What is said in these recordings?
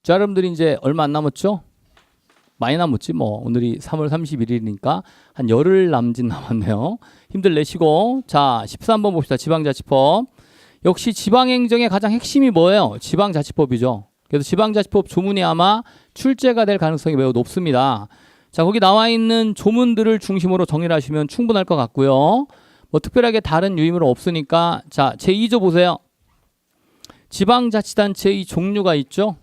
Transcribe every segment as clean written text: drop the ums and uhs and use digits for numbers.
자, 여러분들이 이제 얼마 안 남았죠? 많이 남았지 뭐. 오늘이 3월 31일이니까 한 열흘 남짓 남았네요. 힘들 내시고. 자, 13번 봅시다. 지방자치법. 역시 지방행정의 가장 핵심이 뭐예요? 지방자치법이죠. 그래서 지방자치법 조문이 아마 출제가 될 가능성이 매우 높습니다. 자, 거기 나와 있는 조문들을 중심으로 정리를 하시면 충분할 것 같고요. 뭐 특별하게 다른 유의물은 없으니까. 자, 제2조 보세요. 지방자치단체의 종류가 있죠.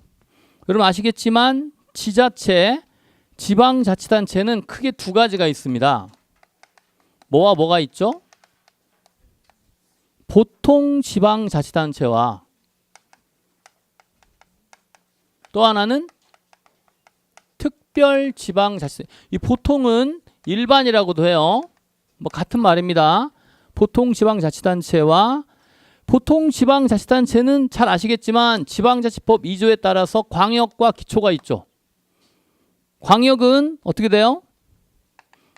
여러분 아시겠지만 지자체, 지방자치단체는 크게 두 가지가 있습니다. 뭐와 뭐가 있죠? 보통 지방자치단체와 또 하나는 특별지방자치단체. 이 보통은 일반이라고도 해요. 뭐 같은 말입니다. 보통지방자치단체와 보통지방자치단체는 잘 아시겠지만 지방자치법 2조에 따라서 광역과 기초가 있죠. 광역은 어떻게 돼요?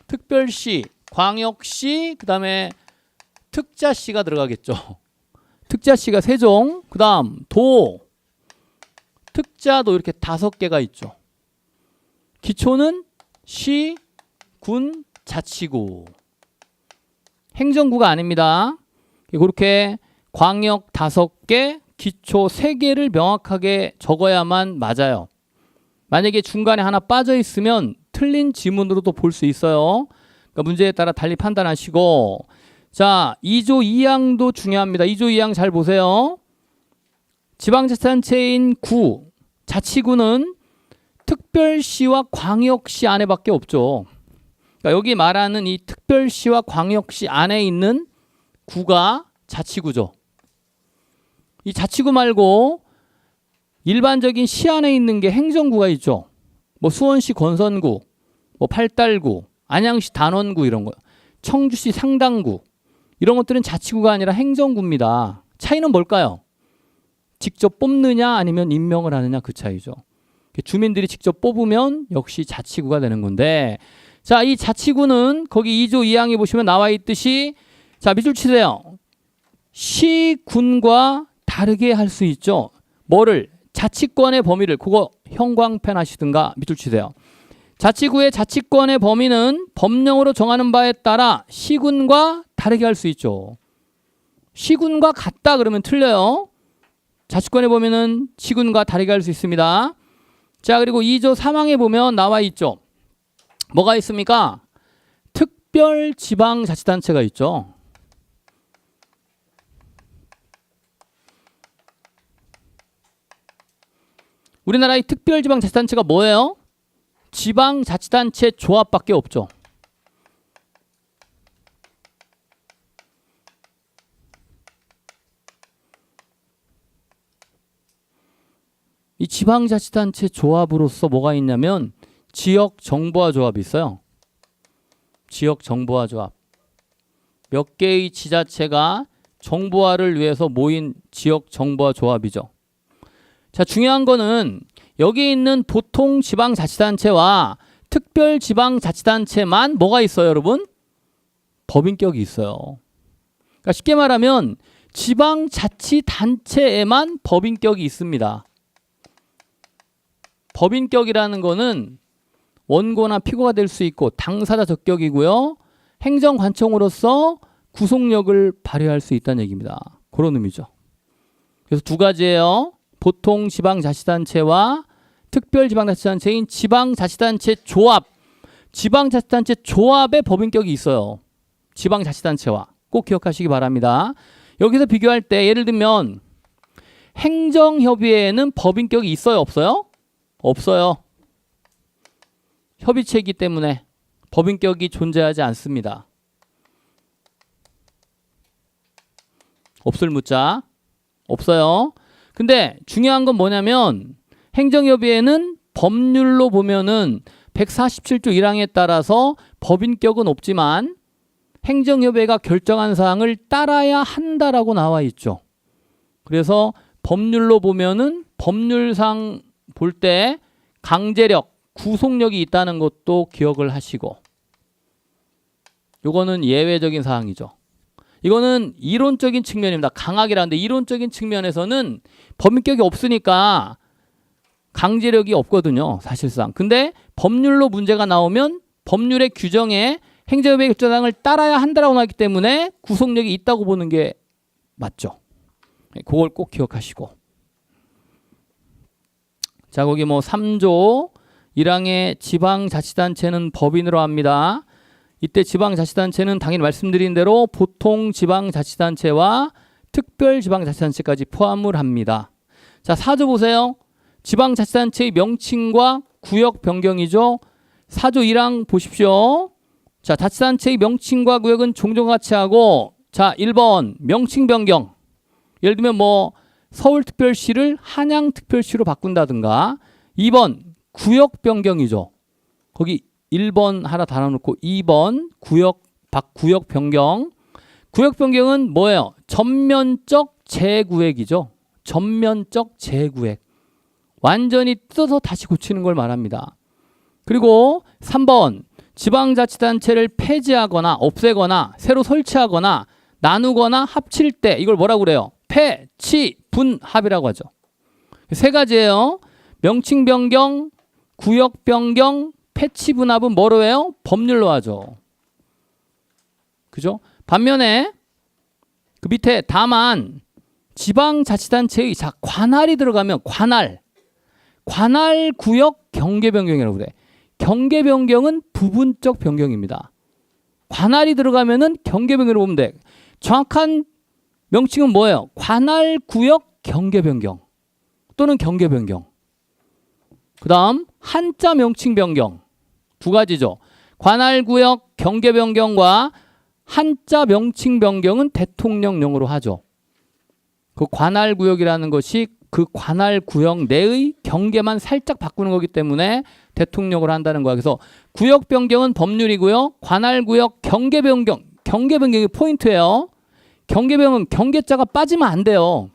특별시, 광역시, 그 다음에 특자시가 들어가겠죠. 특자시가 세 종, 그 다음 도, 특자도 이렇게 5개가 있죠. 기초는 시, 군, 자치구. 행정구가 아닙니다. 그렇게 광역 5개, 기초 3개를 명확하게 적어야만 맞아요. 만약에 중간에 하나 빠져 있으면 틀린 지문으로도 볼 수 있어요. 그러니까 문제에 따라 달리 판단하시고. 자, 2조 2항도 중요합니다. 2조 2항 잘 보세요. 지방자치단체인 구, 자치구는 특별시와 광역시 안에밖에 없죠. 그러니까 여기 말하는 이 특별시와 광역시 안에 있는 구가 자치구죠. 이 자치구 말고 일반적인 시 안에 있는 게 행정구가 있죠. 뭐 수원시 권선구, 뭐 팔달구, 안양시 단원구 이런 거, 청주시 상당구 이런 것들은 자치구가 아니라 행정구입니다. 차이는 뭘까요? 직접 뽑느냐 아니면 임명을 하느냐 그 차이죠. 주민들이 직접 뽑으면 역시 자치구가 되는 건데, 자, 이 자치구는 거기 2조 2항에 보시면 나와 있듯이, 자, 밑줄 치세요. 시, 군과 다르게 할 수 있죠. 뭐를? 자치권의 범위를, 그거 형광펜 하시든가 밑줄 치세요. 자치구의 자치권의 범위는 법령으로 정하는 바에 따라 시군과 다르게 할 수 있죠. 시군과 같다 그러면 틀려요. 자치권의 범위는 시군과 다르게 할 수 있습니다. 자, 그리고 2조 3항에 보면 나와 있죠. 뭐가 있습니까? 특별지방자치단체가 있죠. 우리나라의 특별지방자치단체가 뭐예요? 지방자치단체 조합밖에 없죠. 이 지방자치단체 조합으로서 뭐가 있냐면 지역정보화 조합이 있어요. 지역정보화 조합. 몇 개의 지자체가 정보화를 위해서 모인 지역정보화 조합이죠. 자, 중요한 거는 여기 있는 보통 지방자치단체와 특별지방자치단체만 뭐가 있어요, 여러분? 법인격이 있어요. 그러니까 쉽게 말하면 지방자치단체에만 법인격이 있습니다. 법인격이라는 거는 원고나 피고가 될 수 있고 당사자 적격이고요. 행정관청으로서 구속력을 발휘할 수 있다는 얘기입니다. 그런 의미죠. 그래서 두 가지예요. 보통 지방자치단체와 특별지방자치단체인 지방자치단체 조합. 지방자치단체 조합의 법인격이 있어요. 지방자치단체와. 꼭 기억하시기 바랍니다. 여기서 비교할 때 예를 들면 행정협의회에는 법인격이 있어요, 없어요? 없어요. 협의체이기 때문에 법인격이 존재하지 않습니다. 없을 묻자. 없어요. 근데 중요한 건 뭐냐면 행정협의회는 법률로 보면은 147조 1항에 따라서 법인격은 없지만 행정협의회가 결정한 사항을 따라야 한다라고 나와 있죠. 그래서 법률로 보면은 법률상 볼 때 강제력, 구속력이 있다는 것도 기억을 하시고, 요거는 예외적인 사항이죠. 이거는 이론적인 측면입니다. 강하게라는데 이론적인 측면에서는 법인격이 없으니까 강제력이 없거든요. 사실상. 근데 법률로 문제가 나오면 법률의 규정에 행정협의 결정사항을 따라야 한다라고 나왔기 때문에 구속력이 있다고 보는 게 맞죠. 그걸 꼭 기억하시고. 자, 거기 뭐 3조 1항의 지방자치단체는 법인으로 합니다. 이때 지방자치단체는 당연히 말씀드린 대로 보통 지방자치단체와 특별지방자치단체까지 포함을 합니다. 자, 4조 보세요. 지방자치단체의 명칭과 구역 변경이죠. 4조 1항 보십시오. 자, 자치단체의 명칭과 구역은 종종 같이 하고, 자, 1번 명칭 변경. 예를 들면 뭐 서울특별시를 한양특별시로 바꾼다든가. 2번 구역 변경이죠. 거기 1번 하나 달아놓고 2번 구역 변경. 구역 변경은 뭐예요? 전면적 재구획이죠. 전면적 재구획. 완전히 뜯어서 다시 고치는 걸 말합니다. 그리고 3번 지방자치단체를 폐지하거나 없애거나 새로 설치하거나 나누거나 합칠 때 이걸 뭐라고 그래요? 폐치 분합이라고 하죠. 세 가지예요. 명칭 변경, 구역 변경, 폐치 분합은 뭐로 해요? 법률로 하죠. 그죠? 반면에 그 밑에 다만 지방자치단체의 관할이 들어가면 관할 구역 경계 변경이라고 그래. 경계 변경은 부분적 변경입니다. 관할이 들어가면은 경계 변경으로 보면 돼. 정확한 명칭은 뭐예요? 관할 구역 경계 변경 또는 경계 변경. 그다음 한자 명칭 변경 두 가지죠. 관할 구역 경계 변경과 한자 명칭 변경은 대통령령으로 하죠. 그 관할 구역이라는 것이 그 관할 구역 내의 경계만 살짝 바꾸는 거기 때문에 대통령으로 한다는 거야. 그래서 구역 변경은 법률이고요. 관할 구역 경계 변경이 포인트예요. 경계 변경은 경계자가 빠지면 안 돼요.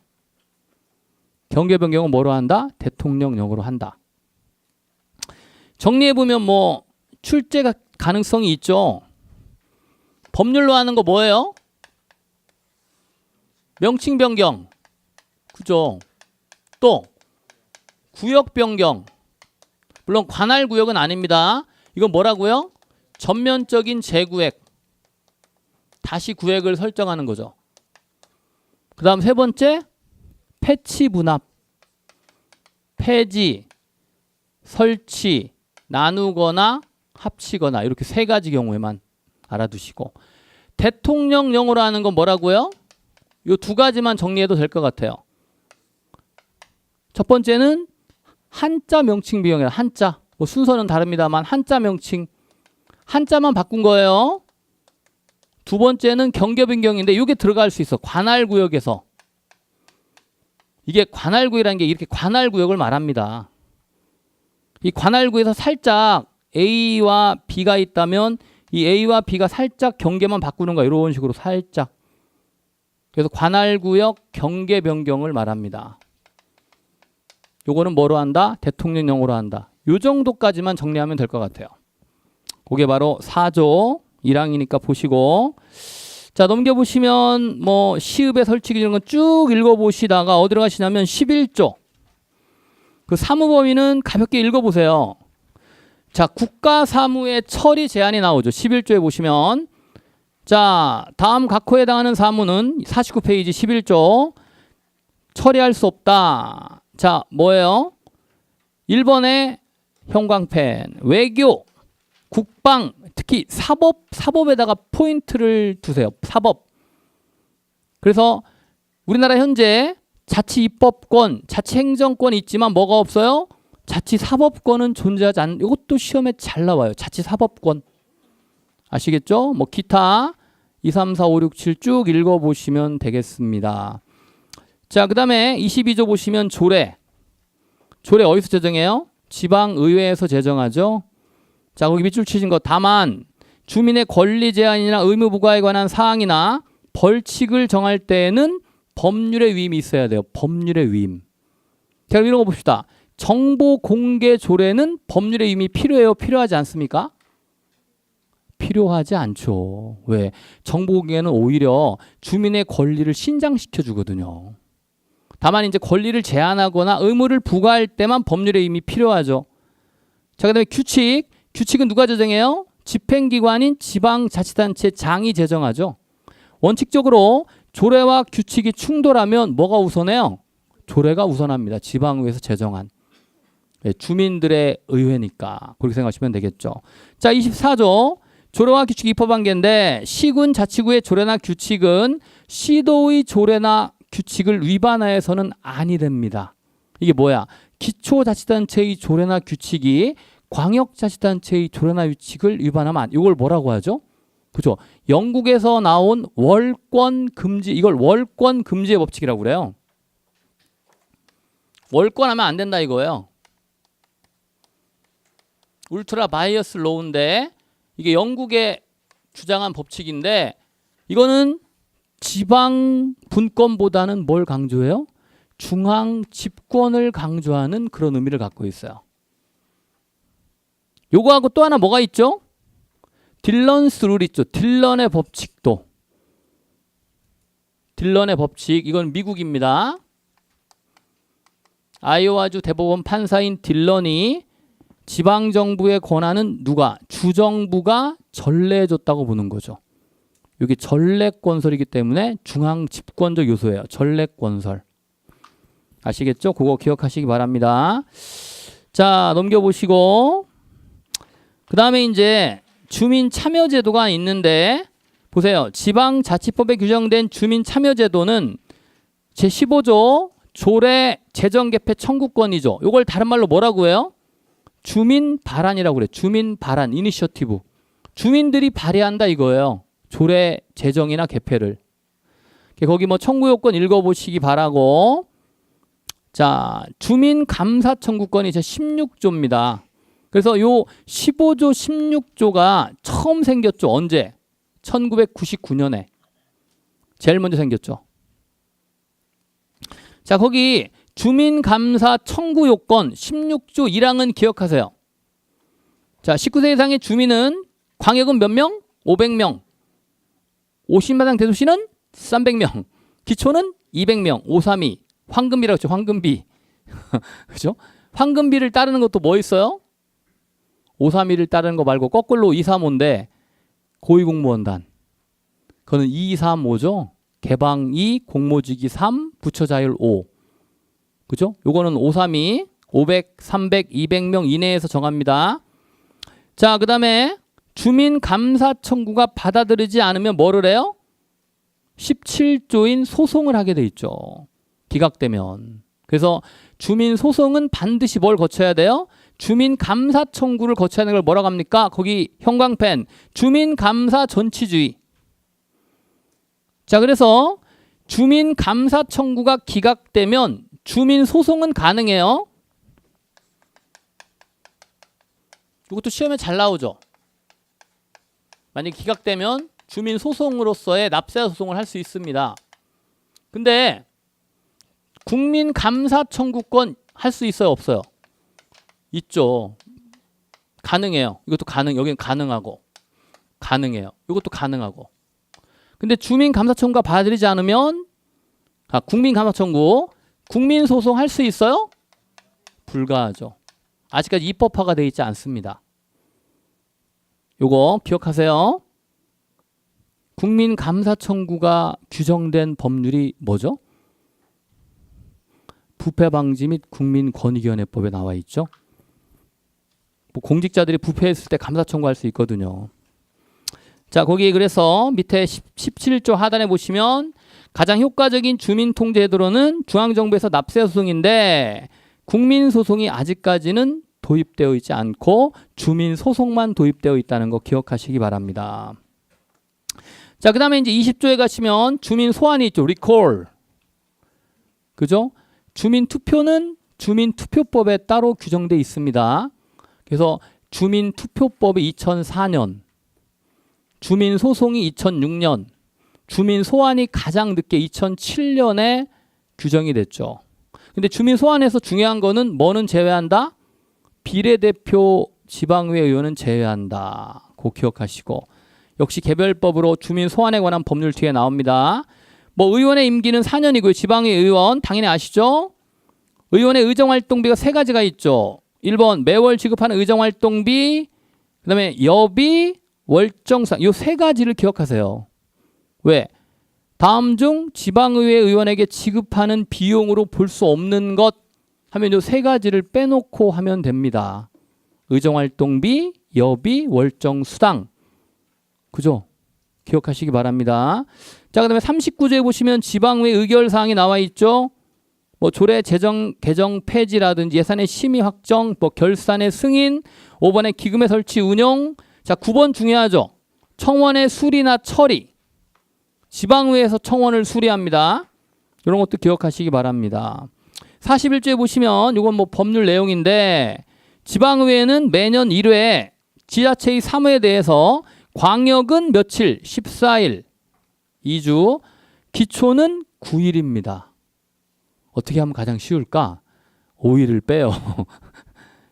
경계 변경은 뭐로 한다? 대통령령으로 한다. 정리해 보면 뭐 출제 가능성이 있죠. 법률로 하는 거 뭐예요? 명칭 변경. 그죠? 또 구역 변경. 물론 관할 구역은 아닙니다. 이건 뭐라고요? 전면적인 재구획. 다시 구획을 설정하는 거죠. 그 다음 세 번째 폐치 분합. 폐지, 설치, 나누거나 합치거나 이렇게 세 가지 경우에만 알아두시고, 대통령령으로 하는 건 뭐라고요? 이 두 가지만 정리해도 될 것 같아요. 첫 번째는 한자 명칭 변경이라 한자. 뭐 순서는 다릅니다만 한자 명칭. 한자만 바꾼 거예요. 두 번째는 경계 변경인데 이게 들어갈 수 있어. 관할 구역에서. 이게 관할 구역이라는 게 이렇게 관할 구역을 말합니다. 이 관할 구역에서 살짝 A와 B가 있다면 이 A와 B가 살짝 경계만 바꾸는 거야. 이런 식으로 살짝. 그래서 관할 구역 경계 변경을 말합니다. 요거는 뭐로 한다? 대통령령으로 한다. 요 정도까지만 정리하면 될 것 같아요. 그게 바로 4조 1항이니까 보시고, 자, 넘겨보시면 뭐 시읍의 설치 이런 건 쭉 읽어보시다가 어디로 가시냐면 11조. 그 사무범위는 가볍게 읽어보세요. 자, 국가사무의 처리 제한이 나오죠. 11조에 보시면. 자, 다음 각호에 해당하는 사무는 49페이지 11조. 처리할 수 없다. 자, 뭐예요? 1번에 형광펜, 외교, 국방, 특히 사법에다가 포인트를 두세요. 사법. 그래서 우리나라 현재 자치입법권, 자치행정권이 있지만 뭐가 없어요? 자치사법권은 존재하지 않는, 이것도 시험에 잘 나와요. 자치사법권. 아시겠죠? 뭐 기타 2, 3, 4, 5, 6, 7 쭉 읽어보시면 되겠습니다. 자, 그 다음에 22조 보시면 조례. 조례 어디서 제정해요? 지방의회에서 제정하죠. 자, 거기 밑줄 치신 거. 다만 주민의 권리 제한이나 의무 부과에 관한 사항이나 벌칙을 정할 때에는 법률의 위임이 있어야 돼요. 법률의 위임. 자, 이런 거 봅시다. 정보 공개 조례는 법률의 위임이 필요해요? 필요하지 않습니까? 필요하지 않죠. 왜? 정보 공개는 오히려 주민의 권리를 신장시켜 주거든요. 다만 이제 권리를 제한하거나 의무를 부과할 때만 법률의 힘이 필요하죠. 자, 그다음에 규칙. 규칙은 누가 제정해요? 집행기관인 지방자치단체 장이 제정하죠. 원칙적으로 조례와 규칙이 충돌하면 뭐가 우선해요? 조례가 우선합니다. 지방의회에서 제정한. 주민들의 의회니까 그렇게 생각하시면 되겠죠. 자, 24조 조례와 규칙이 입법한계인데 시군 자치구의 조례나 규칙은 시도의 조례나 규칙을 위반하여서는 아니 됩니다. 이게 뭐야? 기초자치단체의 조례나 규칙이 광역자치단체의 조례나 규칙을 위반하면 이걸 뭐라고 하죠? 그죠? 영국에서 나온 월권 금지, 이걸 월권 금지의 법칙이라고 그래요. 월권하면 안 된다 이거예요. 울트라 바이어스 로우인데 이게 영국에 주장한 법칙인데 이거는 지방 분권보다는 뭘 강조해요? 중앙 집권을 강조하는 그런 의미를 갖고 있어요. 요거하고 또 하나 뭐가 있죠? 딜런스 룰 있죠. 딜런의 법칙도. 딜런의 법칙, 이건 미국입니다. 아이오와주 대법원 판사인 딜런이 지방정부의 권한은 누가? 주정부가 전래해줬다고 보는 거죠. 여기 전래권설이기 때문에 중앙 집권적 요소예요. 전래권설. 아시겠죠? 그거 기억하시기 바랍니다. 자, 넘겨보시고 그 다음에 이제 주민참여제도가 있는데 보세요. 지방자치법에 규정된 주민참여제도는 제15조 조례 제정개폐 청구권이죠. 이걸 다른 말로 뭐라고 해요? 주민 발안이라고 그래요. 주민 발안, 이니셔티브. 주민들이 발의한다 이거예요. 조례 제정이나 개폐를. 거기 뭐 청구요건 읽어보시기 바라고. 자, 주민 감사 청구권이 제 16조입니다. 그래서 요 15조 16조가 처음 생겼죠. 언제? 1999년에. 제일 먼저 생겼죠. 자, 거기 주민감사 청구요건 16조 1항은 기억하세요. 자, 19세 이상의 주민은 광역은 몇 명? 500명. 50만 대도시는 300명. 기초는 200명. 532. 황금비라고 했죠. 황금비. 그죠? 황금비를 따르는 것도 뭐 있어요? 532를 따르는 거 말고 거꾸로 235인데 고위공무원단. 그거는 235죠. 개방 2, 공모직이 3, 부처자율 5. 그죠? 요거는 532, 500, 300, 200명 이내에서 정합니다. 자, 그 다음에 주민감사 청구가 받아들이지 않으면 뭐를 해요? 17조인 소송을 하게 돼 있죠. 기각되면. 그래서 주민소송은 반드시 뭘 거쳐야 돼요? 주민감사 청구를 거쳐야 하는 걸 뭐라고 합니까? 거기 형광펜. 주민감사 전치주의. 자, 그래서 주민감사 청구가 기각되면 주민소송은 가능해요. 이것도 시험에 잘 나오죠. 만약에 기각되면 주민소송으로서의 납세자 소송을 할 수 있습니다. 근데 국민감사 청구권 할 수 있어요? 없어요? 있죠. 가능해요. 이것도 여기는 가능하고 가능해요. 이것도 가능하고. 근데 주민감사 청구가 받아들이지 않으면 국민감사 청구, 국민소송 할 수 있어요? 불가하죠. 아직까지 입법화가 되어 있지 않습니다. 요거 기억하세요. 국민감사 청구가 규정된 법률이 뭐죠? 부패방지 및 국민권익위원회법에 나와 있죠. 뭐 공직자들이 부패했을 때 감사 청구할 수 있거든요. 자, 거기 그래서 밑에 17조 하단에 보시면 가장 효과적인 주민통제제도로는 중앙정부에서 납세소송인데 국민소송이 아직까지는 도입되어 있지 않고 주민소송만 도입되어 있다는 거 기억하시기 바랍니다. 자, 그 다음에 이제 20조에 가시면 주민소환이 있죠. 리콜. 그죠? 주민투표는 주민투표법에 따로 규정되어 있습니다. 그래서 주민투표법이 2004년, 주민소송이 2006년, 주민소환이 가장 늦게 2007년에 규정이 됐죠. 근데 주민소환에서 중요한 거는 뭐는 제외한다? 비례대표 지방의회 의원은 제외한다. 그 기억하시고 역시 개별법으로 주민소환에 관한 법률 뒤에 나옵니다. 뭐 의원의 임기는 4년이고요. 지방의 의원 당연히 아시죠? 의원의 의정활동비가 세 가지가 있죠. 1번 매월 지급하는 의정활동비, 그 다음에 여비, 월정상, 이 세 가지를 기억하세요. 왜? 다음 중 지방의회 의원에게 지급하는 비용으로 볼 수 없는 것 하면 이 세 가지를 빼놓고 하면 됩니다. 의정활동비, 여비, 월정수당. 그죠? 기억하시기 바랍니다. 자, 그 다음에 39조에 보시면 지방의회 의결사항이 나와 있죠. 뭐 조례 제정 개정 폐지라든지 예산의 심의 확정, 뭐 결산의 승인, 5번에 기금의 설치 운영. 자, 9번 중요하죠. 청원의 수리나 처리. 지방의회에서 청원을 수리합니다. 이런 것도 기억하시기 바랍니다. 41조에 보시면 이건 뭐 법률 내용인데 지방의회는 매년 1회, 지자체의 3회에 대해서 광역은 며칠? 14일, 2주, 기초는 9일입니다. 어떻게 하면 가장 쉬울까? 5일을 빼요.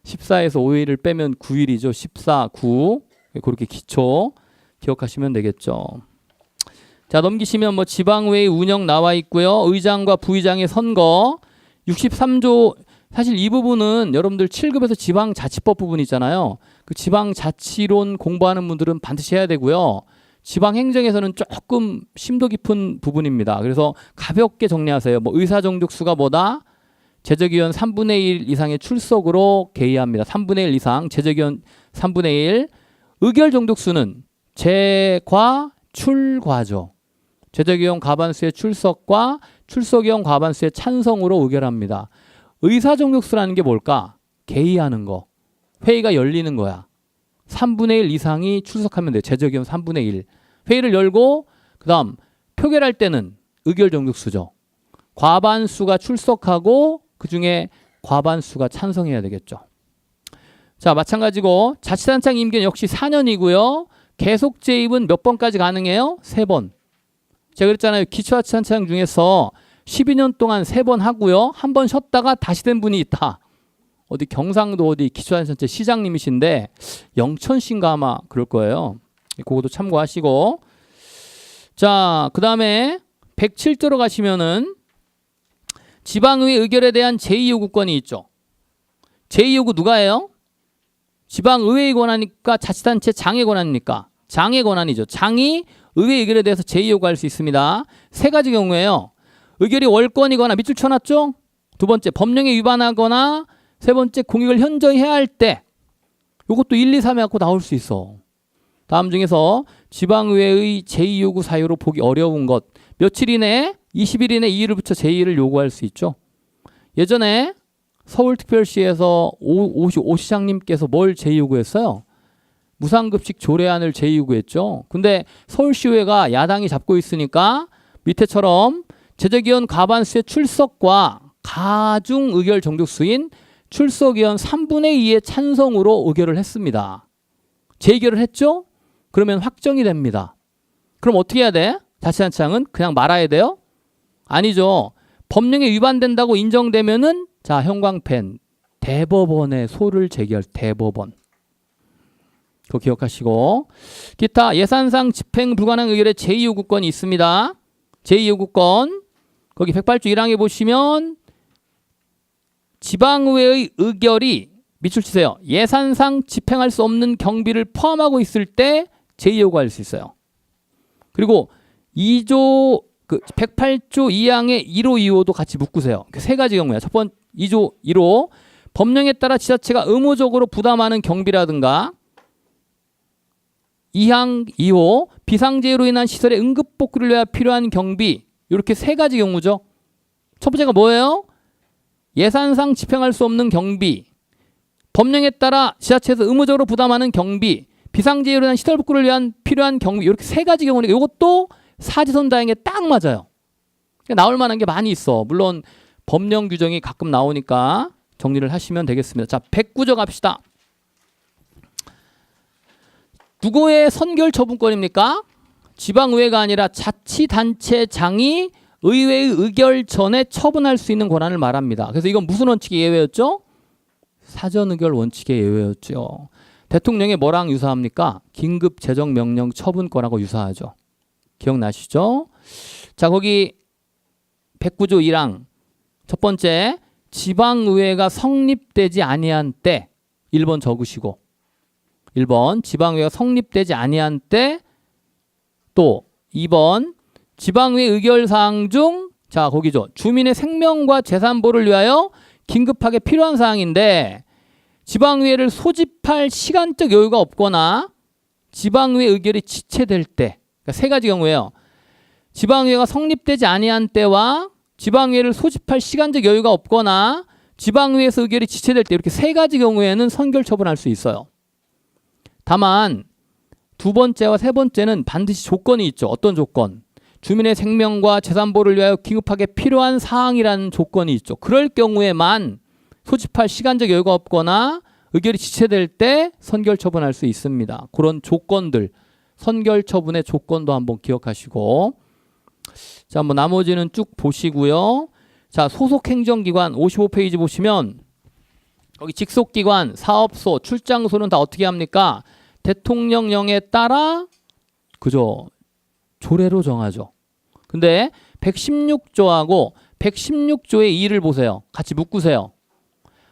14에서 5일을 빼면 9일이죠. 14, 9. 그렇게 기초 기억하시면 되겠죠. 자, 넘기시면 뭐 지방의회 운영 나와 있고요. 의장과 부의장의 선거. 63조, 사실 이 부분은 여러분들 7급에서 지방자치법 부분 있잖아요. 그 지방자치론 공부하는 분들은 반드시 해야 되고요. 지방행정에서는 조금 심도 깊은 부분입니다. 그래서 가볍게 정리하세요. 뭐 의사정족수가 뭐다? 제적위원 3분의 1 이상의 출석으로 개의합니다. 3분의 1 이상, 제적위원 3분의 1. 의결정족수는 제과, 출과죠. 제적위원 과반수의 출석과 출석위원 과반수의 찬성으로 의결합니다. 의사정족수라는 게 뭘까? 개의하는 거. 회의가 열리는 거야. 3분의 1 이상이 출석하면 돼. 제적위원 3분의 1. 회의를 열고 그 다음 표결할 때는 의결정족수죠. 과반수가 출석하고 그중에 과반수가 찬성해야 되겠죠. 자, 마찬가지고 자치단체 임기는 역시 4년이고요. 계속 재입은 몇 번까지 가능해요? 3번. 제가 그랬잖아요. 기초자치단체장 중에서 12년 동안 3번 하고요. 한 번 쉬었다가 다시 된 분이 있다. 어디 경상도 어디 기초자치단체 시장님이신데 영천시인가 아마 그럴 거예요. 그것도 참고하시고. 자, 그 다음에 107조로 가시면은 지방의회 의결에 대한 제2요구권이 있죠. 제2요구 누가 해요? 지방의회의 권한이니까 자치단체 장의 권한이니까 장의 권한이죠. 장이 의회 의결에 대해서 제2요구할 수 있습니다. 세 가지 경우에요. 의결이 월권이거나 밑줄 쳐놨죠. 두 번째 법령에 위반하거나 세 번째 공익을 현저히 해야 할 때 이것도 1, 2, 3 해갖고 나올 수 있어. 다음 중에서 지방의회의 제2요구 사유로 보기 어려운 것 며칠 이내에 20일 이내 이의를 붙여 제2를 요구할 수 있죠. 예전에 서울특별시에서 오 시장님께서 뭘 제2요구했어요? 무상급식 조례안을 제2요구했죠. 근데 서울시의회가 야당이 잡고 있으니까 밑에처럼 제적위원 과반수의 출석과 가중 의결 정족수인 출석위원 3분의 2의 찬성으로 의결을 했습니다. 재의결을 했죠? 그러면 확정이 됩니다. 그럼 어떻게 해야 돼? 자치단체장은 그냥 말아야 돼요? 아니죠. 법령에 위반된다고 인정되면은 자, 형광펜 대법원에 소를 제기할 대법원. 그거 기억하시고. 기타 예산상 집행 불가능 의결의 제2요구권이 있습니다. 제2요구권. 거기 108조 1항에 보시면 지방의회의 의결이 밑줄 치세요. 예산상 집행할 수 없는 경비를 포함하고 있을 때 제2요구할 수 있어요. 그리고 2조 108조 2항의 1호 2호도 같이 묶으세요. 세 가지 경우야. 첫 번째 2조 1호 법령에 따라 지자체가 의무적으로 부담하는 경비라든가 2항 2호 비상재해로 인한 시설의 응급복구를 위해 필요한 경비 이렇게 세 가지 경우죠. 첫 번째가 뭐예요? 예산상 집행할 수 없는 경비 법령에 따라 지자체에서 의무적으로 부담하는 경비 비상재해로 인한 시설 복구를 위한 필요한 경비 이렇게 세 가지 경우니까 이것도 사지선다행에 딱 맞아요. 나올 만한 게 많이 있어. 물론 법령 규정이 가끔 나오니까 정리를 하시면 되겠습니다. 자, 109조 갑시다. 누구의 선결 처분권입니까? 지방의회가 아니라 자치단체장이 의회의 의결 전에 처분할 수 있는 권한을 말합니다. 그래서 이건 무슨 원칙의 예외였죠? 사전의결 원칙의 예외였죠. 대통령의 뭐랑 유사합니까? 긴급재정명령 처분권하고 유사하죠. 기억나시죠? 자, 거기 109조 1항 첫 번째, 지방의회가 성립되지 아니한 때 1번 적으시고, 1번 지방의회가 성립되지 아니한 때, 또 2번 지방의회 의결사항 중, 자 거기죠, 주민의 생명과 재산보호를 위하여 긴급하게 필요한 사항인데 지방의회를 소집할 시간적 여유가 없거나 지방의회 의결이 지체될 때, 그러니까 세 가지 경우예요. 지방의회가 성립되지 아니한 때와 지방의회를 소집할 시간적 여유가 없거나 지방의회에서 의결이 지체될 때, 이렇게 세 가지 경우에는 선결 처분할 수 있어요. 다만 두 번째와 세 번째는 반드시 조건이 있죠. 어떤 조건? 주민의 생명과 재산보호를 위하여 긴급하게 필요한 사항이라는 조건이 있죠. 그럴 경우에만 소집할 시간적 여유가 없거나 의결이 지체될 때 선결 처분할 수 있습니다. 그런 조건들, 선결 처분의 조건도 한번 기억하시고, 자, 뭐 나머지는 쭉 보시고요. 자, 소속 행정기관 55페이지 보시면 거기 직속기관, 사업소, 출장소는 다 어떻게 합니까? 대통령령에 따라 그죠? 조례로 정하죠. 근데 116조하고 116조의 2를 보세요. 같이 묶으세요.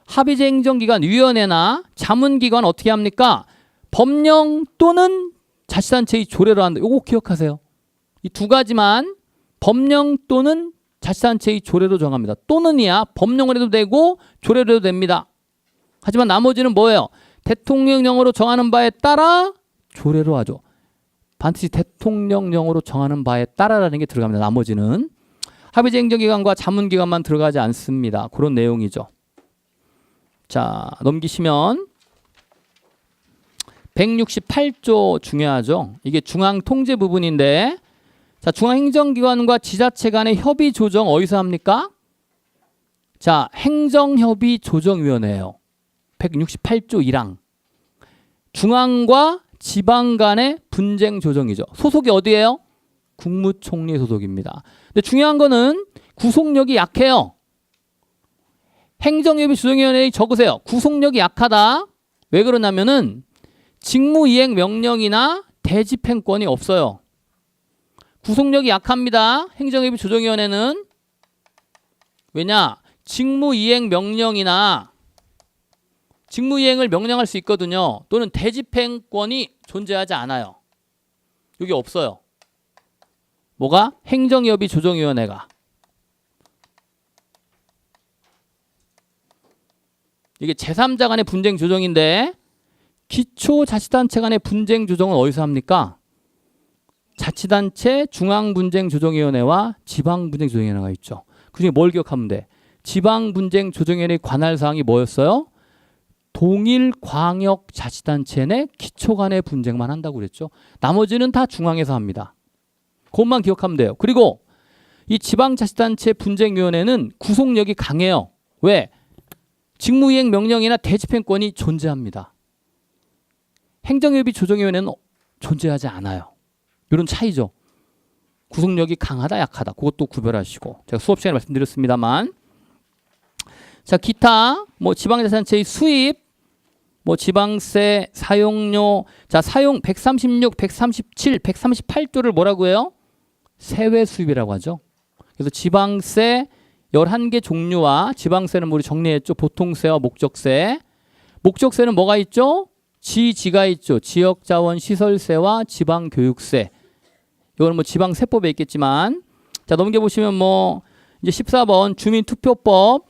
합의제 행정기관 위원회나 자문기관 어떻게 합니까? 법령 또는 자치단체의 조례로 한다. 이거 기억하세요. 이 두 가지만 법령 또는 자치단체의 조례로 정합니다. 또는이야 법령으로 해도 되고 조례로 해도 됩니다. 하지만 나머지는 뭐예요? 대통령령으로 정하는 바에 따라 조례로 하죠. 반드시 대통령령으로 정하는 바에 따라라는 게 들어갑니다. 나머지는 합의제 행정기관과 자문기관만 들어가지 않습니다. 그런 내용이죠. 자, 넘기시면 168조 중요하죠. 이게 중앙통제 부분인데, 자, 중앙행정기관과 지자체 간의 협의 조정 어디서 합니까? 자, 행정협의조정위원회예요. 168조 1항. 중앙과 지방 간의 분쟁 조정이죠. 소속이 어디예요? 국무총리 소속입니다. 근데 중요한 거는 구속력이 약해요. 행정협의조정위원회에 적으세요. 구속력이 약하다. 왜 그러냐면은 직무이행 명령이나 대집행권이 없어요. 구속력이 약합니다. 행정협의조정위원회는. 왜냐? 직무이행 명령이나 직무이행을 명령할 수 있거든요. 또는 대집행권이 존재하지 않아요. 여기 없어요. 뭐가? 행정협의조정위원회가. 이게 제3자 간의 분쟁 조정인데, 기초자치단체 간의 분쟁 조정은 어디서 합니까? 자치단체 중앙분쟁조정위원회와 지방분쟁조정위원회가 있죠. 그중에 뭘 기억하면 돼? 지방분쟁조정위원회의 관할사항이 뭐였어요? 동일광역자치단체 내 기초 간의 분쟁만 한다고 그랬죠. 나머지는 다 중앙에서 합니다. 그것만 기억하면 돼요. 그리고 이 지방자치단체 분쟁위원회는 구속력이 강해요. 왜? 직무이행 명령이나 대집행권이 존재합니다. 행정협의조정위원회는 존재하지 않아요. 이런 차이죠. 구속력이 강하다 약하다, 그것도 구별하시고, 제가 수업 시간에 말씀드렸습니다만, 자, 기타 뭐 지방자치단체의 수입, 뭐 지방세, 사용료, 자, 사용 136, 137, 138조를 뭐라고 해요? 세외 수입이라고 하죠. 그래서 지방세 11개 종류와, 지방세는 우리 정리했죠. 보통세와 목적세. 목적세는 뭐가 있죠? 지가 있죠. 지역자원 시설세와 지방교육세. 이거는 뭐 지방세법에 있겠지만, 자, 넘겨보시면 뭐 이제 14번 주민투표법,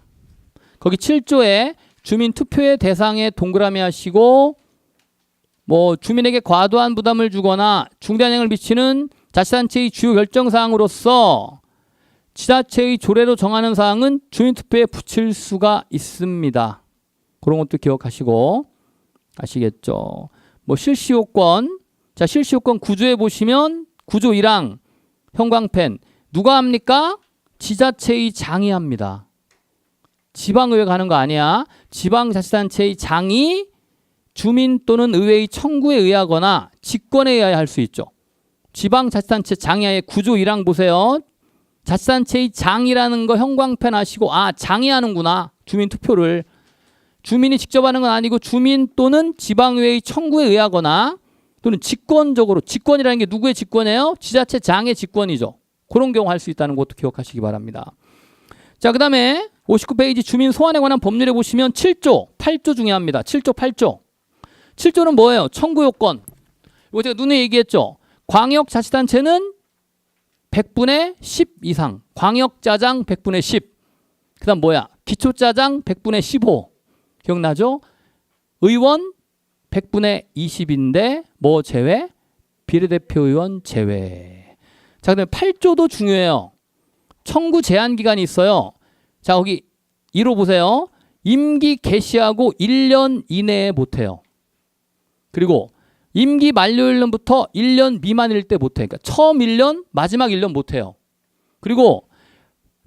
거기 7조에 주민투표의 대상에 동그라미 하시고, 뭐 주민에게 과도한 부담을 주거나 중대한 영향을 미치는 자치단체의 주요 결정사항으로서 지자체의 조례로 정하는 사항은 주민투표에 붙일 수가 있습니다. 그런 것도 기억하시고, 아시겠죠? 뭐 실시효권, 자, 실시효권 9조에 보시면 9조 1항 형광펜, 누가 합니까? 지자체의 장이 합니다. 지방의회가 하는 거 아니야. 지방자치단체의 장이 주민 또는 의회의 청구에 의하거나 직권에 의하여 할 수 있죠. 지방자치단체 장이하에 9조 1항 보세요. 자치단체의 장이라는 거 형광펜 하시고, 아, 장이 하는구나. 주민투표를. 주민이 직접 하는 건 아니고 주민 또는 지방의회의 청구에 의하거나 또는 직권적으로, 직권이라는 게 누구의 직권이에요? 지자체장의 직권이죠. 그런 경우 할 수 있다는 것도 기억하시기 바랍니다. 자, 그 다음에 59페이지 주민 소환에 관한 법률에 보시면 7조, 8조 중요합니다. 7조, 8조. 7조는 뭐예요? 청구 요건. 이거 제가 눈에 얘기했죠. 광역자치단체는 100분의 10 이상. 광역짜장 100분의 10. 그 다음 뭐야? 기초짜장 100분의 15. 기억나죠? 의원 100분의 20인데 뭐 제외? 비례대표 의원 제외. 자, 그 다음에 8조도 중요해요. 청구 제한 기간이 있어요. 자, 거기 1호 보세요. 임기 개시하고 1년 이내에 못해요. 그리고 임기 만료일부터 1년 미만일 때 못해. 그러니까 처음 1년, 마지막 1년 못해요. 그리고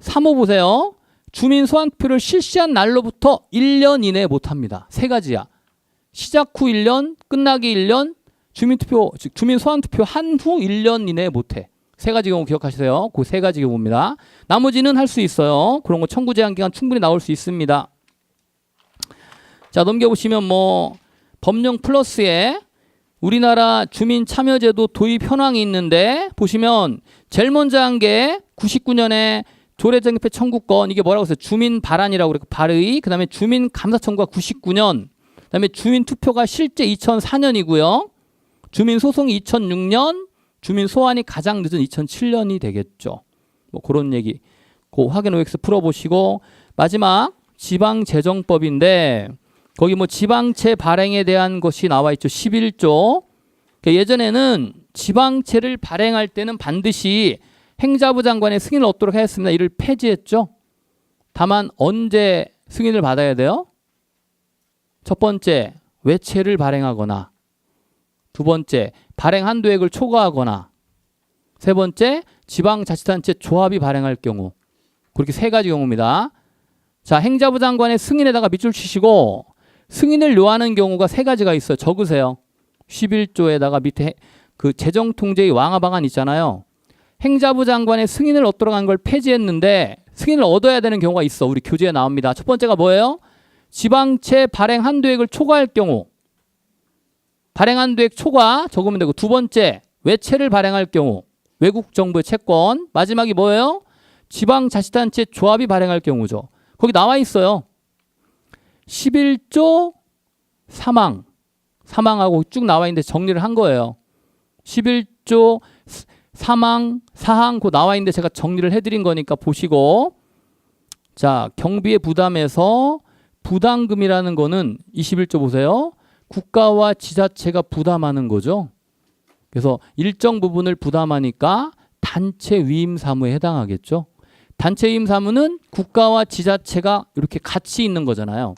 3호 보세요. 주민 소환투표를 실시한 날로부터 1년 이내에 못합니다. 세 가지야. 시작 후 1년, 끝나기 1년, 주민 소환투표 한 후 1년 이내에 못해. 세 가지 경우 기억하세요. 그 세 가지 경우입니다. 나머지는 할 수 있어요. 그런 거 청구 제한 기간 충분히 나올 수 있습니다. 자, 넘겨보시면 뭐 법령 플러스에 우리나라 주민참여제도 도입 현황이 있는데 보시면 제일 먼저 한 게 99년에 조례정립회 청구권 이게 뭐라고 했어요? 주민 발안이라고 그랬고 발의 그 다음에 주민 감사 청구가 99년 그 다음에 주민 투표가 실제 2004년이고요. 주민 소송이 2006년 주민 소환이 가장 늦은 2007년이 되겠죠. 뭐 그런 얘기 그 확인 OX 풀어보시고 마지막 지방재정법인데 거기 뭐 지방채 발행에 대한 것이 나와 있죠. 11조. 그러니까 예전에는 지방채를 발행할 때는 반드시 행자부 장관의 승인을 얻도록 하였습니다. 이를 폐지했죠. 다만 언제 승인을 받아야 돼요? 첫 번째, 외채를 발행하거나 두 번째, 발행 한도액을 초과하거나 세 번째, 지방자치단체 조합이 발행할 경우 그렇게 세 가지 경우입니다. 자, 행자부 장관의 승인에다가 밑줄 치시고 승인을 요하는 경우가 세 가지가 있어요. 적으세요. 11조에다가 밑에 그 재정통제의 왕화 방안 있잖아요. 행자부 장관의 승인을 얻도록 한 걸 폐지했는데 승인을 얻어야 되는 경우가 있어. 우리 교재에 나옵니다. 첫 번째가 뭐예요? 지방채 발행 한도액을 초과할 경우 발행 한도액 초과 적으면 되고 두 번째 외채를 발행할 경우 외국 정부의 채권 마지막이 뭐예요? 지방자치단체 조합이 발행할 경우죠. 거기 나와 있어요. 11조 사망하고 쭉 나와 있는데 정리를 한 거예요. 11조 사항 그 나와 있는데 제가 정리를 해드린 거니까 보시고 자 경비의 부담에서 부담금이라는 거는 21조 보세요. 국가와 지자체가 부담하는 거죠. 그래서 일정 부분을 부담하니까 단체 위임 사무에 해당하겠죠. 단체 위임 사무는 국가와 지자체가 이렇게 같이 있는 거잖아요.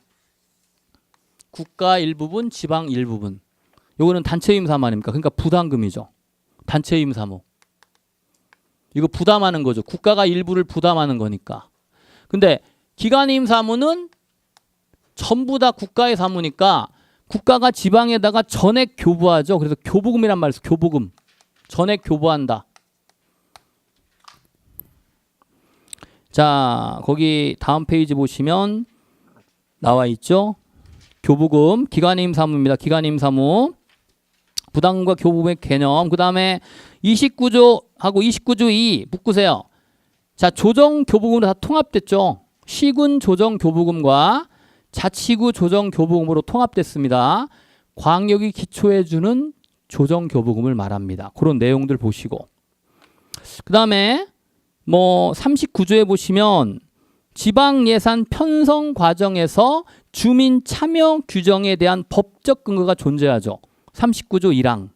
국가 일부분, 지방 일부분. 요거는 단체 위임 사무 아닙니까? 그러니까 부담금이죠. 단체 위임 사무. 이거 부담하는 거죠. 국가가 일부를 부담하는 거니까. 근데 기관 위임 사무는 전부 다 국가의 사무니까 국가가 지방에다가 전액 교부하죠. 그래서 교부금이란 말이죠. 교부금. 전액 교부한다. 자, 거기 다음 페이지 보시면 나와 있죠. 교부금, 기관임 사무입니다. 기관임 사무. 부담금과 교부금의 개념. 그 다음에 29조하고 29조 2 묶으세요. 자, 조정 교부금으로 다 통합됐죠. 시군 조정 교부금과 자치구 조정 교부금으로 통합됐습니다. 광역이 기초해 주는 조정 교부금을 말합니다. 그런 내용들 보시고. 그 다음에 뭐 39조에 보시면 지방 예산 편성 과정에서 주민 참여 규정에 대한 법적 근거가 존재하죠. 39조 1항.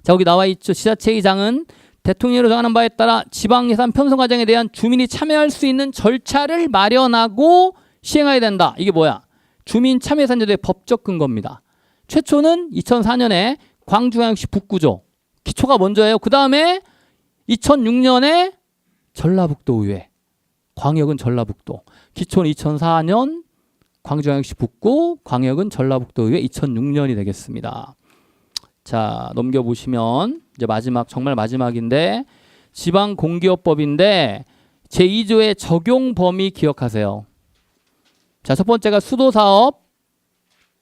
자, 여기 나와 있죠. 지자체의장은 대통령으로 정하는 바에 따라 지방 예산 편성 과정에 대한 주민이 참여할 수 있는 절차를 마련하고 시행해야 된다. 이게 뭐야? 주민 참여 예산제도의 법적 근거입니다. 최초는 2004년에 광주광역시 북구조. 기초가 먼저예요. 그 다음에 2006년에 전라북도 의회. 광역은 전라북도. 기초는 2004년 광주광역시 북구, 광역은 전라북도 의회 2006년이 되겠습니다. 자, 넘겨보시면 이제 마지막 정말 마지막인데 지방공기업법인데 제2조의 적용 범위 기억하세요. 자, 첫 번째가 수도사업.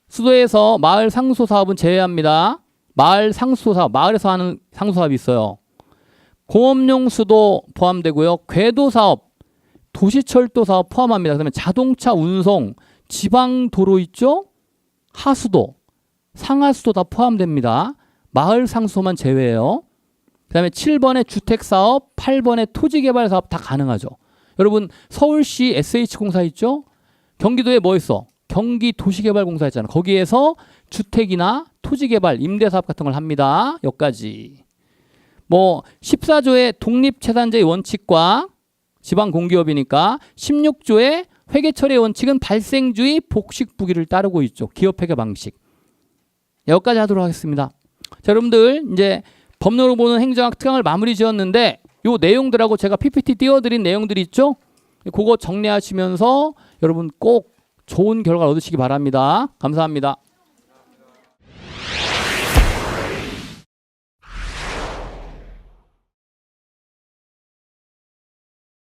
수도에서 마을 상수사업은 제외합니다. 마을 상수사업, 마을에서 하는 상수사업이 있어요. 공업용 수도 포함되고요. 궤도 사업, 도시철도 사업 포함합니다. 그다음에 자동차 운송, 지방도로 있죠? 하수도, 상하수도 다 포함됩니다. 마을 상수도만 제외해요. 그다음에 7번의 주택사업, 8번의 토지개발사업 다 가능하죠. 여러분 서울시 SH공사 있죠? 경기도에 뭐 있어? 경기도시개발공사 있잖아. 거기에서 주택이나 토지개발, 임대사업 같은 걸 합니다. 여기까지. 뭐 14조의 독립재산제의 원칙과 지방공기업이니까 16조의 회계처리의 원칙은 발생주의 복식부기를 따르고 있죠. 기업회계 방식. 여기까지 하도록 하겠습니다. 자, 여러분들 이제 법률로 보는 행정학 특강을 마무리 지었는데 요 내용들하고 제가 PPT 띄워드린 내용들이 있죠. 그거 정리하시면서 여러분 꼭 좋은 결과 얻으시기 바랍니다. 감사합니다.